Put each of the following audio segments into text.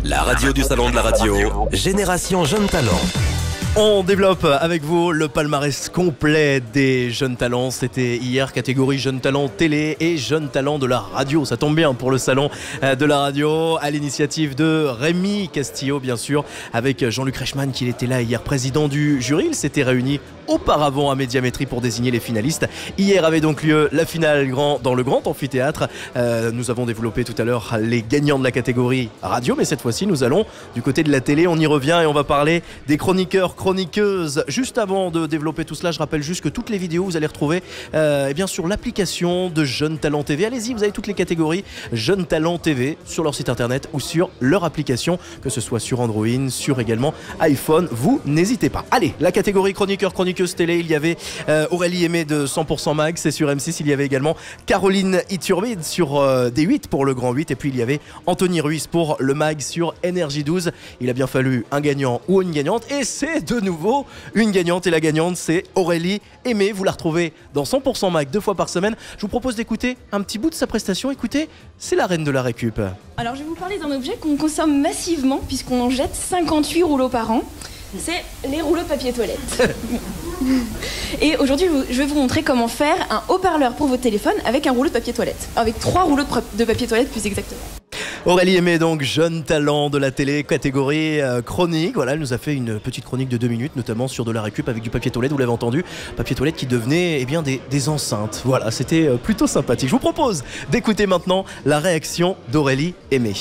La radio du salon de la radio, Génération Jeunes Talents. On développe avec vous le palmarès complet des jeunes talents. C'était hier catégorie jeunes talents télé et jeunes talents de la radio. Ça tombe bien pour le salon de la radio, à l'initiative de Rémi Castillo, bien sûr, avec Jean-Luc Reichmann qui était là hier, président du jury. Il s'était réuni auparavant à Médiamétrie pour désigner les finalistes. Hier avait donc lieu la finale dans le grand amphithéâtre. Nous avons développé tout à l'heure les gagnants de la catégorie radio, mais cette fois-ci nous allons du côté de la télé. On y revient et on va parler des chroniqueuses. Juste avant de développer tout cela, je rappelle juste que toutes les vidéos vous allez retrouver sur l'application de Jeunes Talents TV. Allez-y, vous avez toutes les catégories Jeunes Talents TV sur leur site internet ou sur leur application, que ce soit sur Android, sur également iPhone. Vous n'hésitez pas. Allez, la catégorie chroniqueuse télé, il y avait Aurélie Aimé de 100% Mag, c'est sur M6. Il y avait également Caroline Iturbide sur D8 pour le Grand 8, et puis il y avait Anthony Ruiz pour le Mag sur Énergie 12. Il a bien fallu un gagnant ou une gagnante, et c'est de nouveau une gagnante, et la gagnante c'est Aurélie Aimé. Vous la retrouvez dans 100% Mag 2 fois par semaine. Je vous propose d'écouter un petit bout de sa prestation. Écoutez, c'est la reine de la récup. Alors je vais vous parler d'un objet qu'on consomme massivement puisqu'on en jette 58 rouleaux par an. C'est les rouleaux de papier toilette. Et aujourd'hui, je vais vous montrer comment faire un haut-parleur pour votre téléphone avec un rouleau de papier toilette. Avec 3 rouleaux de papier toilette plus exactement. Aurélie Aimé, donc jeune talent de la télé, catégorie chronique. Voilà, elle nous a fait une petite chronique de 2 minutes, notamment sur de la récup avec du papier toilette, vous l'avez entendu. Papier toilette qui devenait des enceintes. Voilà, c'était plutôt sympathique. Je vous propose d'écouter maintenant la réaction d'Aurélie Aimé.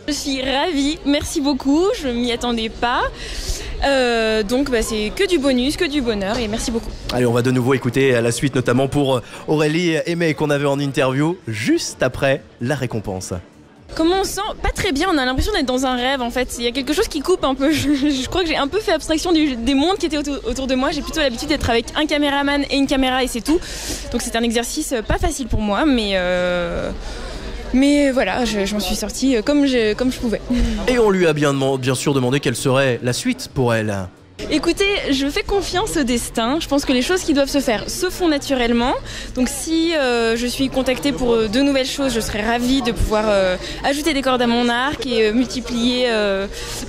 Je suis ravie, merci beaucoup, je m'y attendais pas. Donc c'est que du bonus, que du bonheur, et merci beaucoup. Allez, on va de nouveau écouter la suite, notamment pour Aurélie Aimé qu'on avait en interview juste après la récompense. Comment on se sent? Pas très bien, on a l'impression d'être dans un rêve en fait. Il y a quelque chose qui coupe un peu. Je crois que j'ai un peu fait abstraction des mondes qui étaient autour de moi. J'ai plutôt l'habitude d'être avec un caméraman et une caméra et c'est tout. Donc c'est un exercice pas facile pour moi, mais voilà, je m'en suis sortie comme je pouvais. Et on lui a bien sûr demandé quelle serait la suite pour elle. Écoutez, je fais confiance au destin. Je pense que les choses qui doivent se faire se font naturellement. Donc si je suis contactée pour de nouvelles choses, je serais ravie de pouvoir ajouter des cordes à mon arc et multiplier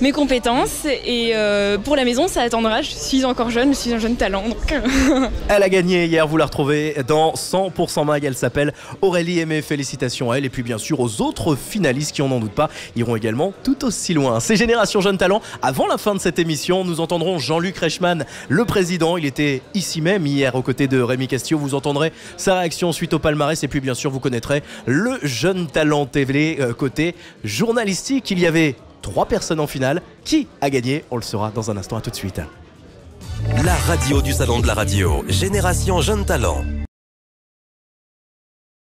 mes compétences. Et pour la maison, ça attendra. Je suis encore jeune, je suis un jeune talent. Donc... Elle a gagné hier, vous la retrouvez dans 100% Mag. Elle s'appelle Aurélie Aimé. Félicitations à elle. Et puis bien sûr aux autres finalistes qui, on n'en doute pas, iront également tout aussi loin. C'est Génération Jeunes Talents. Avant la fin de cette émission, nous entendrons Jean-Luc Reichmann, le président. Il était ici même hier aux côtés de Rémi Castillo. Vous entendrez sa réaction suite au palmarès, et puis bien sûr vous connaîtrez le jeune talent TV côté journalistique. Il y avait 3 personnes en finale. Qui a gagné? On le saura dans un instant. À tout de suite. La radio du salon de la radio, Génération Jeunes Talents.